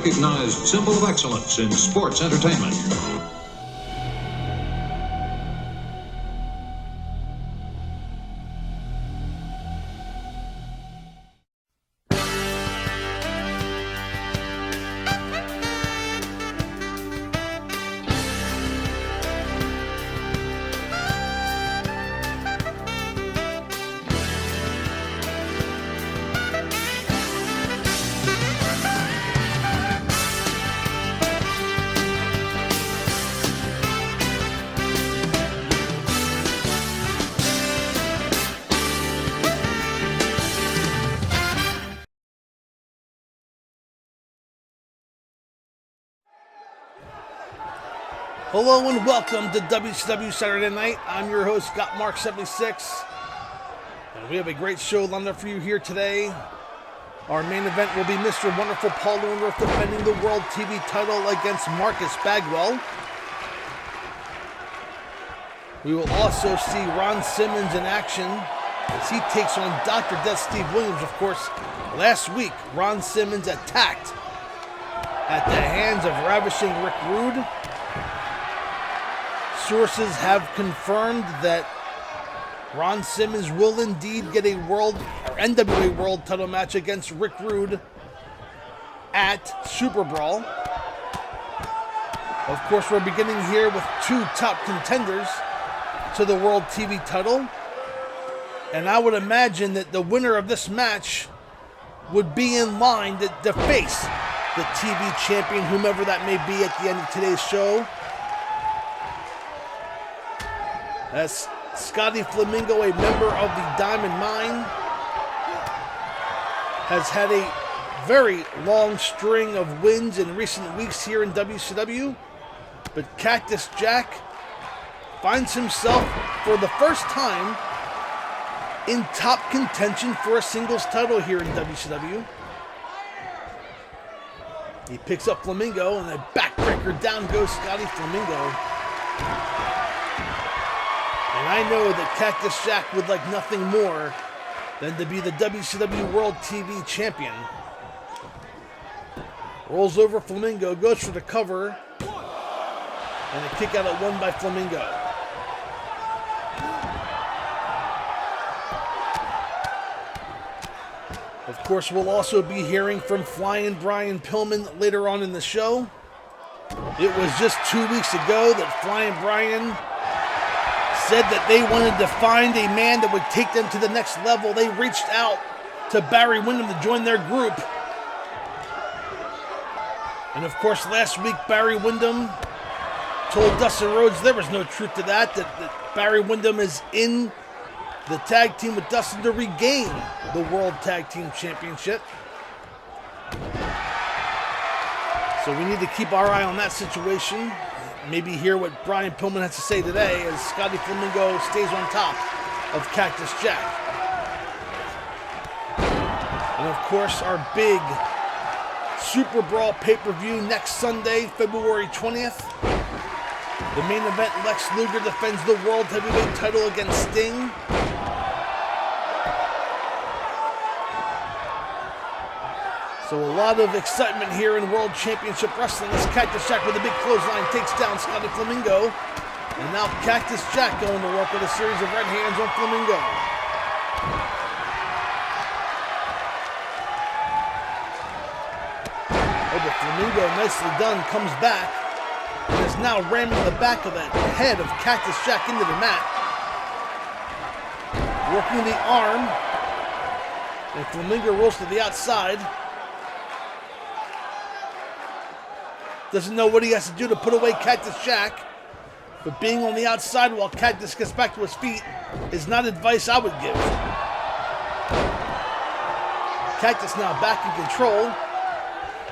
recognized symbol of excellence in sports entertainment. Hello and welcome to WCW Saturday Night. I'm your host, Gotmark76, and we have a great show lined up for you here today. Our main event will be Mr. Wonderful Paul Orndorff defending the World TV title against Marcus Bagwell. We will also see Ron Simmons in action as he takes on Dr. Death Steve Williams. Of course, last week, Ron Simmons attacked at the hands of ravishing Rick Rude. Sources have confirmed that Ron Simmons will indeed get a NWA World title match against Rick Rude at Super Brawl. Of course, we're beginning here with two top contenders to the World TV title. And I would imagine that the winner of this match would be in line to face the TV champion, whomever that may be at the end of today's show. As Scotty Flamingo, a member of the Diamond Mine, has had a very long string of wins in recent weeks here in WCW, but Cactus Jack finds himself for the first time in top contention for a singles title here in WCW. He picks up Flamingo, and a backbreaker, down goes Scotty Flamingo. And I know that Cactus Jack would like nothing more than to be the WCW World TV Champion. Rolls over Flamingo, goes for the cover, and a kick out at one by Flamingo. Of course, we'll also be hearing from Flying Brian Pillman later on in the show. It was just 2 weeks ago that Flying Brian said that they wanted to find a man that would take them to the next level. They reached out to Barry Windham to join their group. And of course, last week, Barry Windham told Dustin Rhodes there was no truth to that Barry Windham is in the tag team with Dustin to regain the World Tag Team Championship. So we need to keep our eye on that situation. Maybe hear what Brian Pillman has to say today as Scotty Flamingo stays on top of Cactus Jack. And of course, our big Super Brawl pay-per-view next Sunday, February 20th. The main event, Lex Luger defends the World Heavyweight title against Sting. So a lot of excitement here in World Championship Wrestling as Cactus Jack with a big clothesline takes down Scotty Flamingo. And now Cactus Jack going to work with a series of right hands on Flamingo. Oh, but Flamingo, nicely done, comes back and is now ramming the back of the head of Cactus Jack into the mat. Working the arm. And Flamingo rolls to the outside. Doesn't know what he has to do to put away Cactus Jack, but being on the outside while Cactus gets back to his feet is not advice I would give. Cactus now back in control,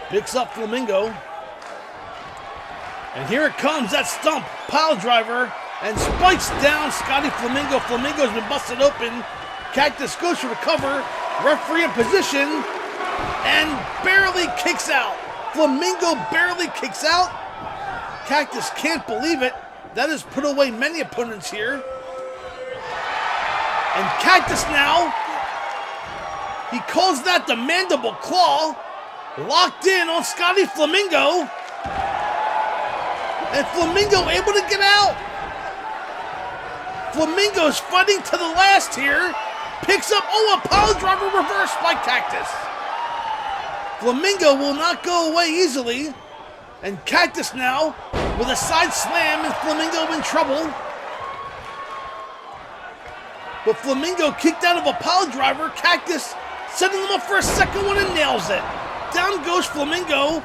picks up Flamingo, and here it comes, that stump, pile driver, and spikes down Scotty Flamingo. Flamingo's been busted open. Cactus goes for the cover, referee in position, and barely kicks out. Flamingo barely kicks out. Cactus can't believe it. That has put away many opponents here. And Cactus now, he calls that the mandible claw. locked in on Scotty Flamingo. And Flamingo able to get out. Flamingo's fighting to the last here. Picks up, a pile driver reversed by Cactus. Flamingo will not go away easily. And Cactus now with a side slam, and Flamingo in trouble. But Flamingo kicked out of a pile driver. Cactus setting him up for a second one and nails it. Down goes Flamingo.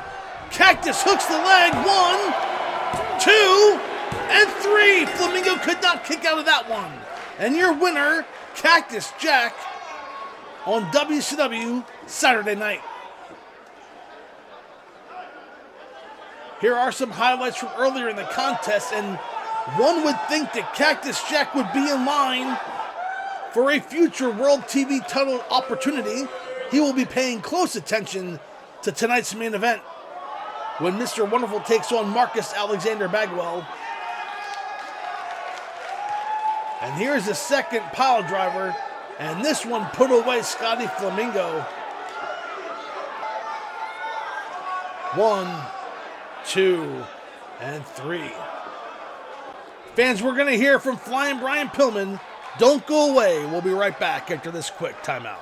Cactus hooks the leg. 1, 2, and 3. Flamingo could not kick out of that one. And your winner, Cactus Jack, on WCW Saturday night. Here are some highlights from earlier in the contest, and one would think that Cactus Jack would be in line for a future World TV title opportunity. He will be paying close attention to tonight's main event when Mr. Wonderful takes on Marcus Alexander Bagwell. And here's the second pile driver, and this one put away Scotty Flamingo. 1, 2, and 3. Fans, we're going to hear from Flying Brian Pillman. Don't go away. We'll be right back after this quick timeout.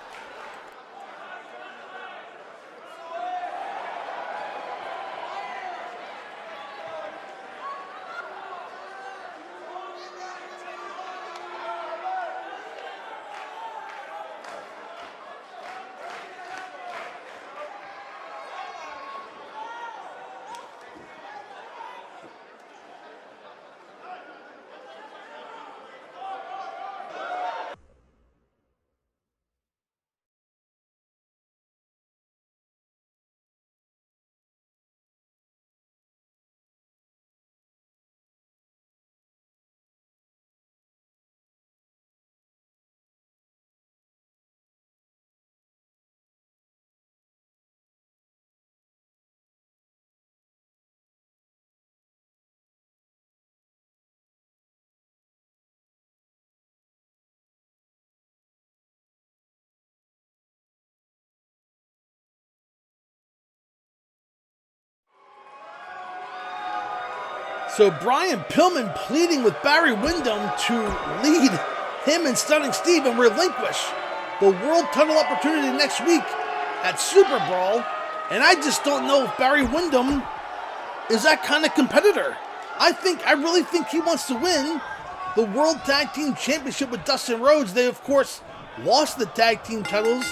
So Brian Pillman pleading with Barry Windham to lead him and Stunning Steve and relinquish the world title opportunity next week at Super Brawl. And I just don't know if Barry Windham is that kind of competitor. I really think he wants to win the World Tag Team Championship with Dustin Rhodes. They, of course, lost the tag team titles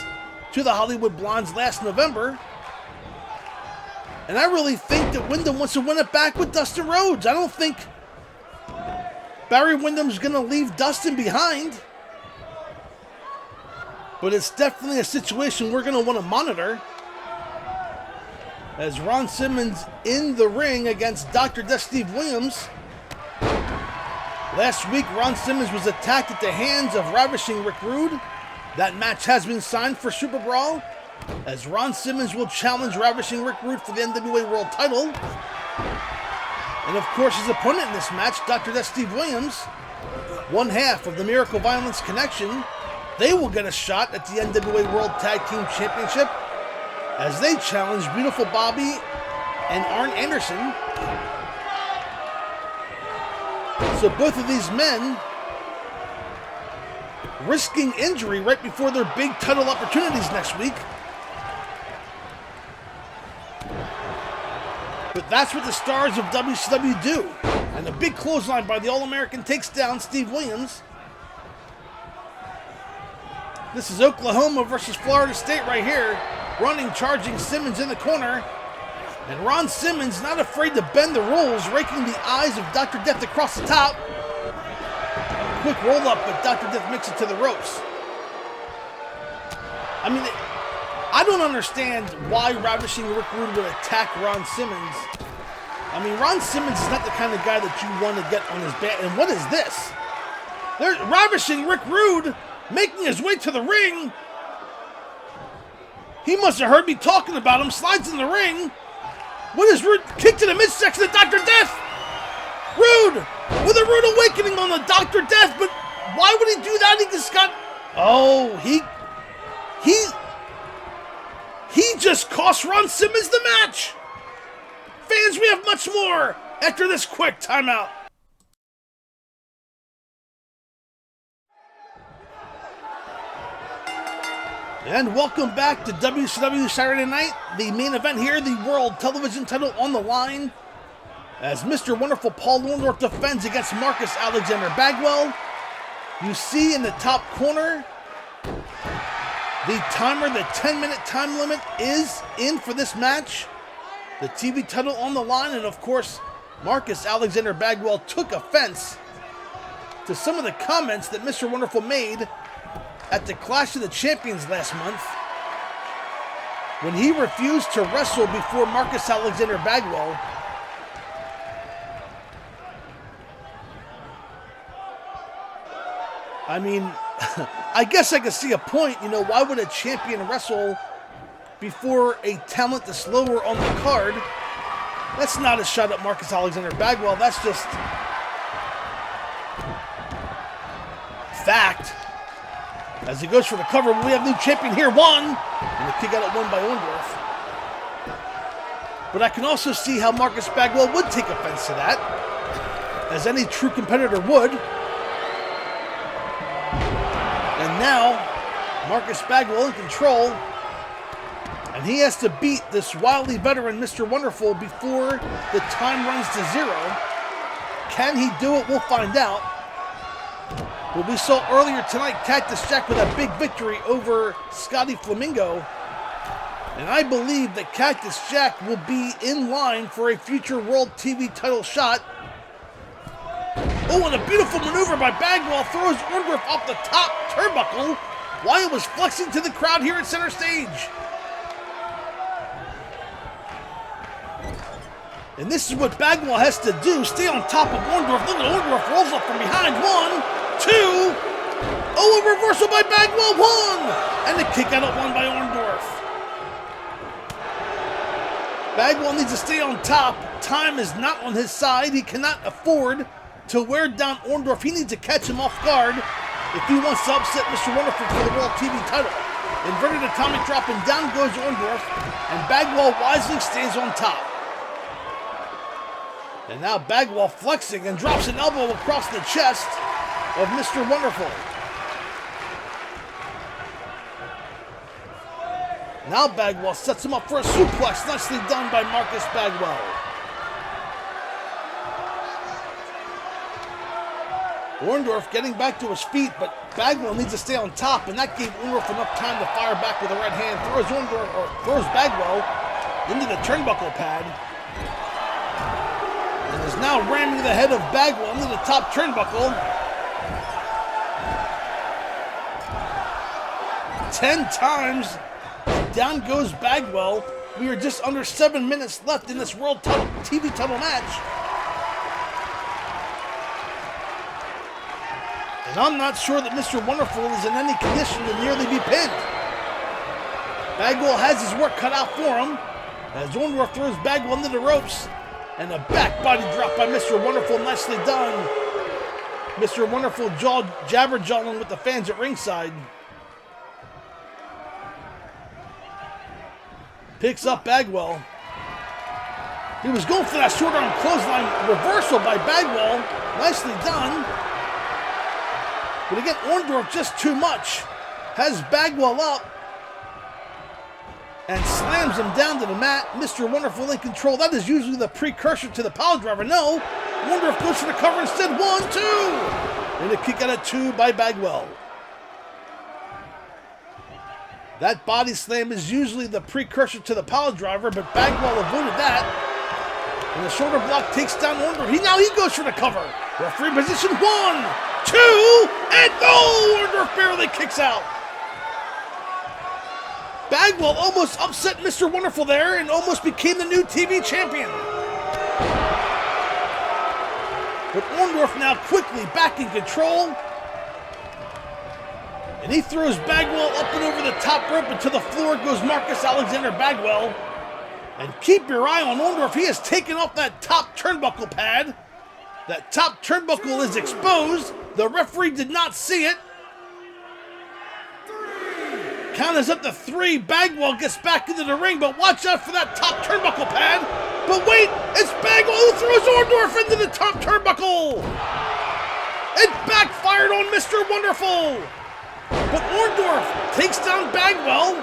to the Hollywood Blondes last November. And I really think that Windham wants to win it back with Dustin Rhodes. I don't think Barry Windham's going to leave Dustin behind. But it's definitely a situation we're going to want to monitor. As Ron Simmons in the ring against Dr. Death Steve Williams. Last week, Ron Simmons was attacked at the hands of Ravishing Rick Rude. That match has been signed for Super Brawl, as Ron Simmons will challenge Ravishing Rick Rude for the NWA World title. And of course, his opponent in this match, Dr. Death Steve Williams, one half of the Miracle Violence Connection. They will get a shot at the NWA World Tag Team Championship as they challenge Beautiful Bobby and Arn Anderson. So both of these men risking injury right before their big title opportunities next week. But that's what the stars of WCW do. And a big clothesline by the All-American takes down Steve Williams. This is Oklahoma versus Florida State right here. Running, charging Simmons in the corner. And Ron Simmons not afraid to bend the rules, raking the eyes of Dr. Death across the top. Quick roll up, but Dr. Death makes it to the ropes. I mean, I don't understand why Ravishing Rick Rude would attack Ron Simmons. I mean, Ron Simmons is not the kind of guy that you want to get on his back. And what is this? There's Ravishing Rick Rude making his way to the ring. He must have heard me talking about him. Slides in the ring. What is Rude? Kick to the midsection of Dr. Death. Rude with a rude awakening on the Dr. Death. But why would he do that? He just got... Oh, he He just cost Ron Simmons the match. Fans, we have much more after this quick timeout. And welcome back to WCW Saturday Night. The main event here, the World Television title on the line, as Mr. Wonderful Paul Orndorff defends against Marcus Alexander Bagwell. You see in the top corner, the timer, the 10-minute time limit is in for this match. The TV title on the line, and of course, Marcus Alexander Bagwell took offense to some of the comments that Mr. Wonderful made at the Clash of the Champions last month, when he refused to wrestle before Marcus Alexander Bagwell. I mean, I guess I could see a point. You know, why would a champion wrestle before a talent that's lower on the card? That's not a shot at Marcus Alexander Bagwell. That's just fact. As he goes for the cover, we have new champion here, one, and the kick out at one by Orndorff. But I can also see how Marcus Bagwell would take offense to that, as any true competitor would. And now, Marcus Bagwell in control, and he has to beat this wily veteran, Mr. Wonderful, before the time runs to 0. Can he do it? We'll find out. But we saw earlier tonight Cactus Jack with a big victory over Scotty Flamingo. And I believe that Cactus Jack will be in line for a future World TV title shot. Oh, and a beautiful maneuver by Bagwell throws Orndorff off the top turnbuckle while he was flexing to the crowd here at center stage. And this is what Bagwell has to do, stay on top of Orndorff. Look at Orndorff rolls up from behind. 1, 2. Oh, a reversal by Bagwell. 1. And the kick out at 1 by Orndorff. Bagwell needs to stay on top. Time is not on his side. He cannot afford to wear down Orndorff. He needs to catch him off guard if he wants to upset Mr. Wonderful for the World TV title. Inverted atomic drop, and down goes Orndorff, and Bagwell wisely stays on top. And now Bagwell flexing and drops an elbow across the chest of Mr. Wonderful. Now Bagwell sets him up for a suplex, nicely done by Marcus Bagwell. Orndorff getting back to his feet, but Bagwell needs to stay on top, and that gave Orndorff enough time to fire back with the right hand. Throws Bagwell into the turnbuckle pad. And is now ramming the head of Bagwell into the top turnbuckle. 10 times. Down goes Bagwell. We are just under 7 minutes left in this World TV title match. And I'm not sure that Mr. Wonderful is in any condition to nearly be pinned. Bagwell has his work cut out for him, as Orndorff throws Bagwell into the ropes. And a back body drop by Mr. Wonderful, nicely done. Mr. Wonderful jabber-jawing with the fans at ringside. Picks up Bagwell. He was going for that short arm clothesline reversal by Bagwell. Nicely done. But again, Orndorff just too much. Has Bagwell up and slams him down to the mat. Mr. Wonderful in control. That is usually the precursor to the pile driver. No. Orndorff goes for the cover instead. 1, 2. And a kick out at 2 by Bagwell. That body slam is usually the precursor to the pile driver, but Bagwell avoided that. And the shoulder block takes down Orndorff. Now he goes for the cover. Referee position. 1, 2, and Orndorff barely kicks out. Bagwell almost upset Mr. Wonderful there and almost became the new TV champion. But Orndorff now quickly back in control. And he throws Bagwell up and over the top rope, and to the floor goes Marcus Alexander Bagwell. And keep your eye on Orndorff. He has taken off that top turnbuckle pad. That top turnbuckle is exposed. The referee did not see it. count is up to 3. Bagwell gets back into the ring, but watch out for that top turnbuckle pad. But wait, it's Bagwell who throws Orndorff into the top turnbuckle. It backfired on Mr. Wonderful. But Orndorff takes down Bagwell.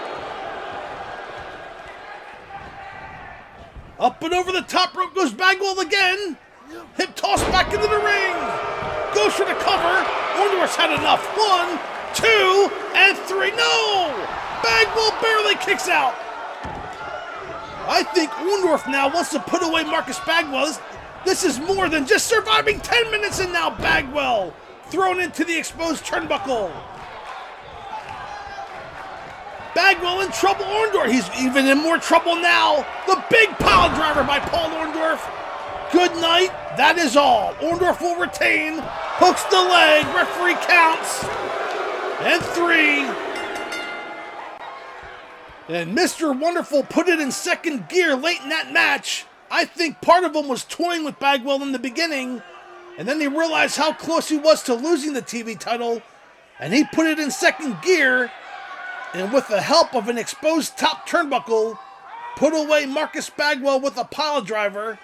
Up and over the top rope goes Bagwell again. Hip toss back into the ring. Goes for the cover. Orndorff's had enough. 1, 2, and 3. No! Bagwell barely kicks out. I think Orndorff now wants to put away Marcus Bagwell. This is more than just surviving 10 minutes, and now Bagwell thrown into the exposed turnbuckle. Bagwell in trouble. Orndorff, he's even in more trouble now. The big pile driver by Paul Orndorff. Good night. That is all. Orndorff will retain. Hooks the leg. Referee counts. And 3. And Mr. Wonderful put it in second gear late in that match. I think part of him was toying with Bagwell in the beginning, and then he realized how close he was to losing the TV title, and he put it in second gear, and with the help of an exposed top turnbuckle, put away Marcus Bagwell with a pile driver.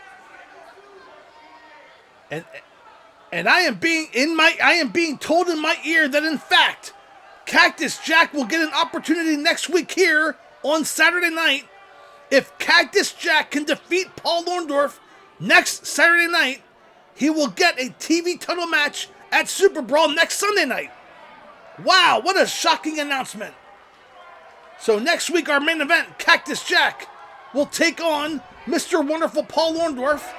And I am being told in my ear that in fact, Cactus Jack will get an opportunity next week here on Saturday night. If Cactus Jack can defeat Paul Orndorff next Saturday night, he will get a TV title match at Super Brawl next Sunday night. Wow, what a shocking announcement. So next week, our main event, Cactus Jack, will take on Mr. Wonderful Paul Orndorff.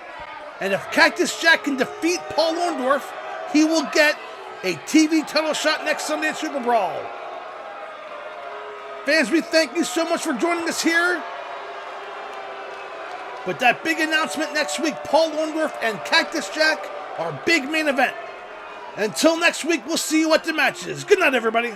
And if Cactus Jack can defeat Paul Orndorff, he will get a TV title shot next Sunday at Super Brawl. Fans, we thank you so much for joining us here. But that big announcement next week, Paul Orndorff and Cactus Jack, our big main event. Until next week, we'll see you at the matches. Good night, everybody.